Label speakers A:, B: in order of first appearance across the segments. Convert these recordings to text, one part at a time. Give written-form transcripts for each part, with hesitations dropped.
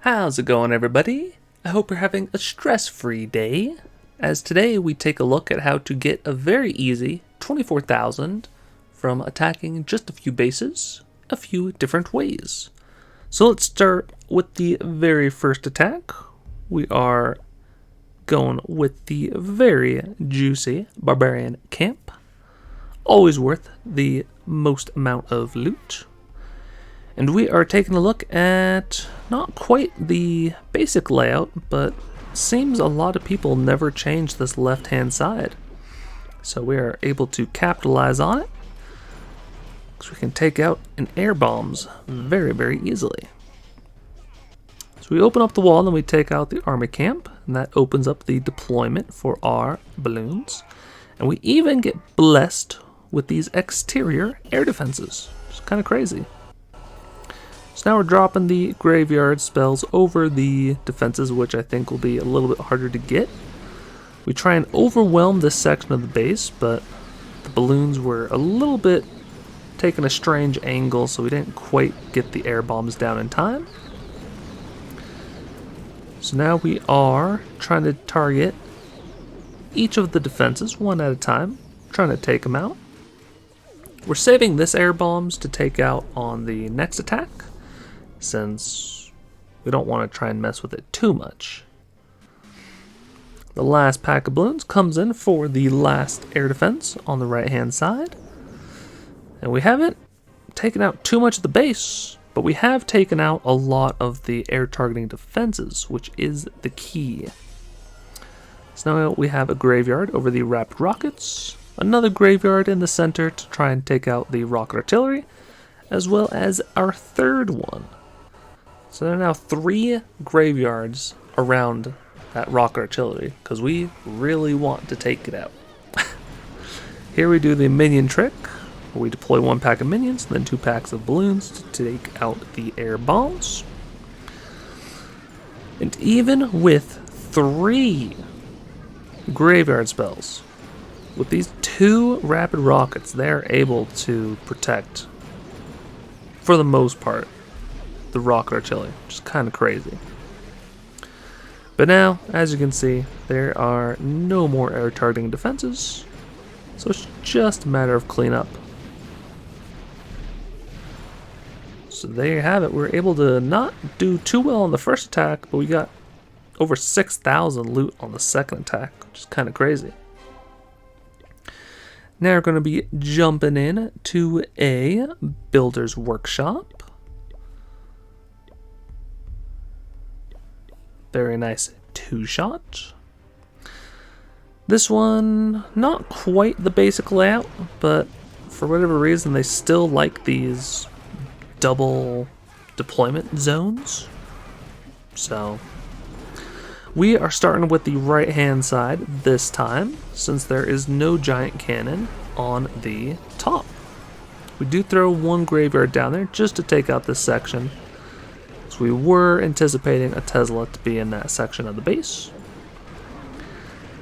A: How's it going, everybody? I hope you're having a stress-free day, as today we take a look at how to get a very easy 24,000 from attacking just a few bases, a few different ways. So let's start with the very first attack. We are going with the very juicy Barbarian camp. Always worth the most amount of loot. And we are taking a look at not quite the basic layout, but seems a lot of people never change this left-hand side. So we are able to capitalize on it, because we can take out an air bombs very, very easily. So we open up the wall and we take out the army camp, and that opens up the deployment for our balloons. And we even get blessed with these exterior air defenses. It's kind of crazy. So now we're dropping the graveyard spells over the defenses, which I think will be a little bit harder to get. We try and overwhelm this section of the base, but the balloons were a little bit taking a strange angle, so we didn't quite get the air bombs down in time. So now we are trying to target each of the defenses one at a time, trying to take them out. We're saving this air bombs to take out on the next attack, since we don't want to try and mess with it too much. The last pack of balloons comes in for the last air defense on the right hand side. And we haven't taken out too much of the base, but we have taken out a lot of the air targeting defenses, which is the key. So now we have a graveyard over the rapid rockets, another graveyard in the center to try and take out the rocket artillery, as well as our third one. So there are now 3 graveyards around that rocket artillery, because we really want to take it out. Here we do the minion trick, where we deploy 1 pack of minions, and then 2 packs of balloons to take out the air bombs. And even with 3 graveyard spells, with these 2 rapid rockets, they're able to protect, for the most part, the rocket artillery, which is kind of crazy. But now, as you can see, there are no more air targeting defenses, so it's just a matter of cleanup. So there you have it. We were able to not do too well on the first attack, but we got over 6,000 loot on the second attack, which is kind of crazy. Now we're going to be jumping in to a builder's workshop. Very nice 2-shot. This one, not quite the basic layout, but for whatever reason they still like these double deployment zones. So we are starting with the right hand side this time, since there is no giant cannon on the top. We do throw 1 graveyard down there just to take out this section. So we were anticipating a Tesla to be in that section of the base.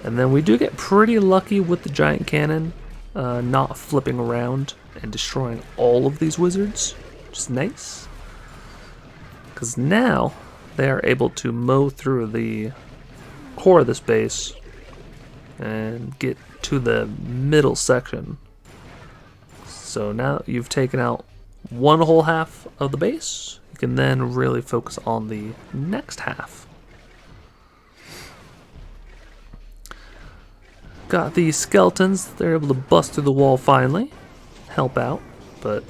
A: And then we do get pretty lucky with the giant cannon not flipping around and destroying all of these wizards, which is nice. Because now they are able to mow through the core of this base and get to the middle section. So now you've taken out 1 whole half of the base. You can then really focus on the next half. Got the skeletons. They're able to bust through the wall finally, help out, but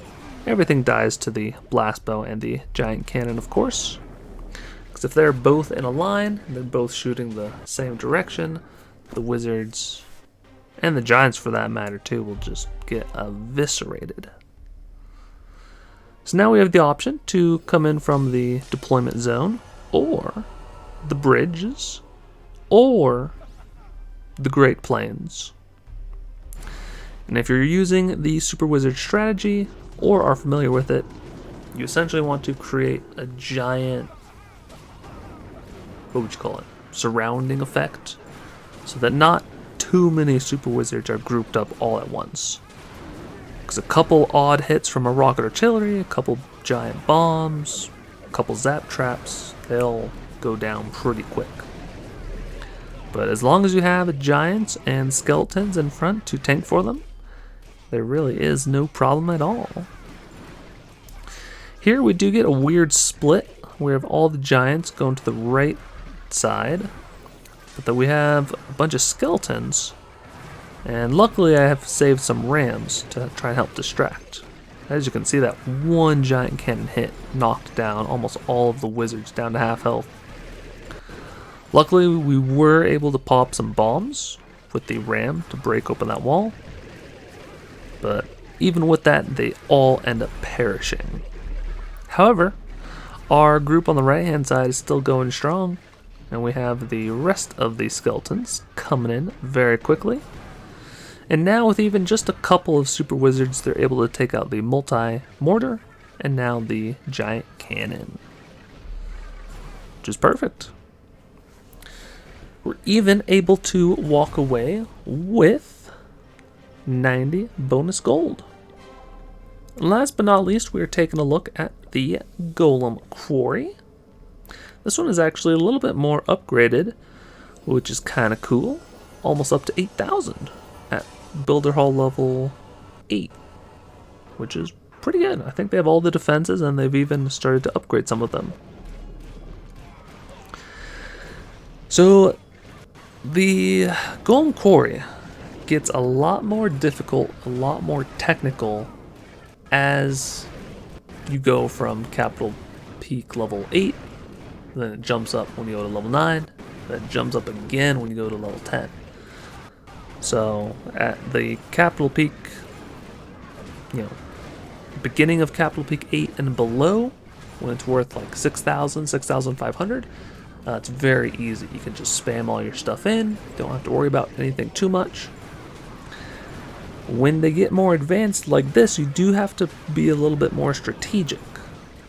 A: everything dies to the blast bow and the giant cannon, of course. Because if they're both in a line, and they're both shooting the same direction, the wizards, and the giants for that matter too, will just get eviscerated. So now we have the option to come in from the deployment zone, or the bridges, or the Great Plains. And if you're using the Super Wizard strategy, or are familiar with it, you essentially want to create a giant, what would you call it, surrounding effect, so that not too many Super Wizards are grouped up all at once. Because a couple odd hits from a rocket artillery, a couple giant bombs, couple zap traps, they'll go down pretty quick. But as long as you have giants and skeletons in front to tank for them, there really is no problem at all. Here we do get a weird split. We have all the giants going to the right side, but then we have a bunch of skeletons, and luckily I have saved some rams to try and help distract. As you can see, that one giant cannon hit knocked down almost all of the wizards down to half health. Luckily, we were able to pop some bombs with the ram to break open that wall. But even with that, they all end up perishing. However, our group on the right-hand side is still going strong. And we have the rest of the skeletons coming in very quickly. And now with even just a couple of super wizards, they're able to take out the multi-mortar and now the giant cannon. Which is perfect. We're even able to walk away with 90 bonus gold. And last but not least, we are taking a look at the Golem Quarry. This one is actually a little bit more upgraded, which is kind of cool. Almost up to 8,000 at Builder Hall level 8, which is pretty good. I think they have all the defenses and they've even started to upgrade some of them. So the Golem Quarry gets a lot more difficult, a lot more technical as you go from Capital Peak level 8, then it jumps up when you go to level 9, then it jumps up again when you go to level 10. So at the Capital Peak, beginning of Capital Peak 8 and below, when it's worth like 6,000, 6,500, it's very easy. You can just spam all your stuff in. You don't have to worry about anything too much. When they get more advanced like this, you do have to be a little bit more strategic.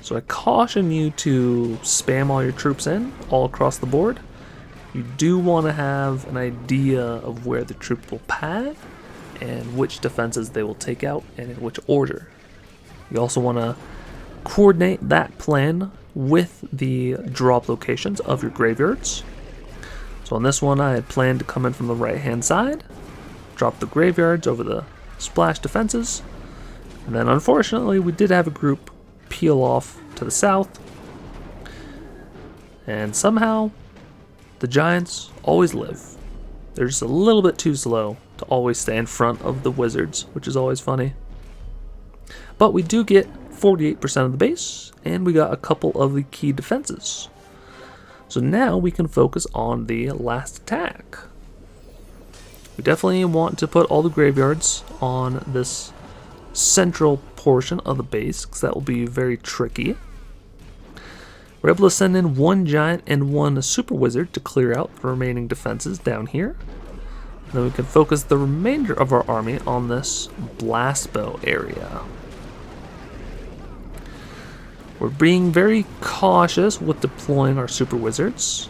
A: So I caution you to spam all your troops in all across the board. You do want to have an idea of where the troop will pad and which defenses they will take out and in which order. You also want to coordinate that plan with the drop locations of your graveyards. So on this one, I had planned to come in from the right hand side, drop the graveyards over the splash defenses, and then unfortunately we did have a group peel off to the south, and somehow the giants always live. They're just a little bit too slow to always stay in front of the wizards, which is always funny. But we do get 48% of the base, and we got a couple of the key defenses. So now we can focus on the last attack. We definitely want to put all the graveyards on this central portion of the base, because that will be very tricky. We're able to send in one giant and one super wizard to clear out the remaining defenses down here. And then we can focus the remainder of our army on this blast bow area. We're being very cautious with deploying our super wizards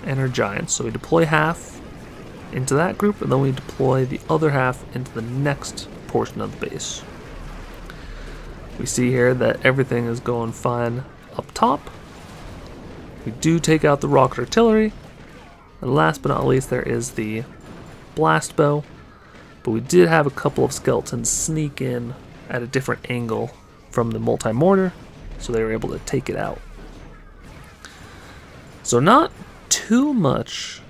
A: and our giants. So we deploy half into that group, and then we deploy the other half into the next portion of the base. We see here that everything is going fine up top. We do take out the rocket artillery, and last but not least there is the blast bow, but we did have a couple of skeletons sneak in at a different angle from the multi-mortar, so they were able to take it out. So not too much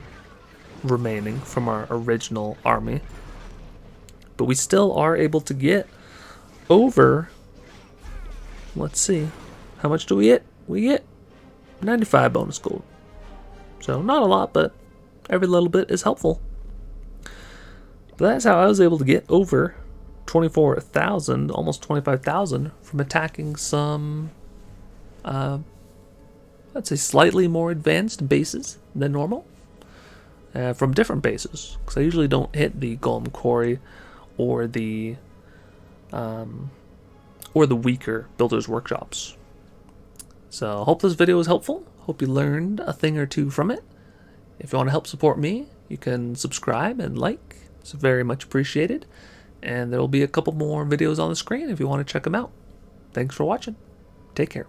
A: remaining from our original army, but we still are able to get over, let's see, how much do we get? We get 95 bonus gold. So not a lot, but every little bit is helpful. But that's how I was able to get over 24,000, almost 25,000 from attacking some, I'd say slightly more advanced bases than normal. From different bases, because I usually don't hit the Golem Quarry or the weaker Builders Workshops. So I hope this video was helpful. Hope you learned a thing or two from it. If you want to help support me, you can subscribe and like. It's very much appreciated. And there will be a couple more videos on the screen if you want to check them out. Thanks for watching. Take care.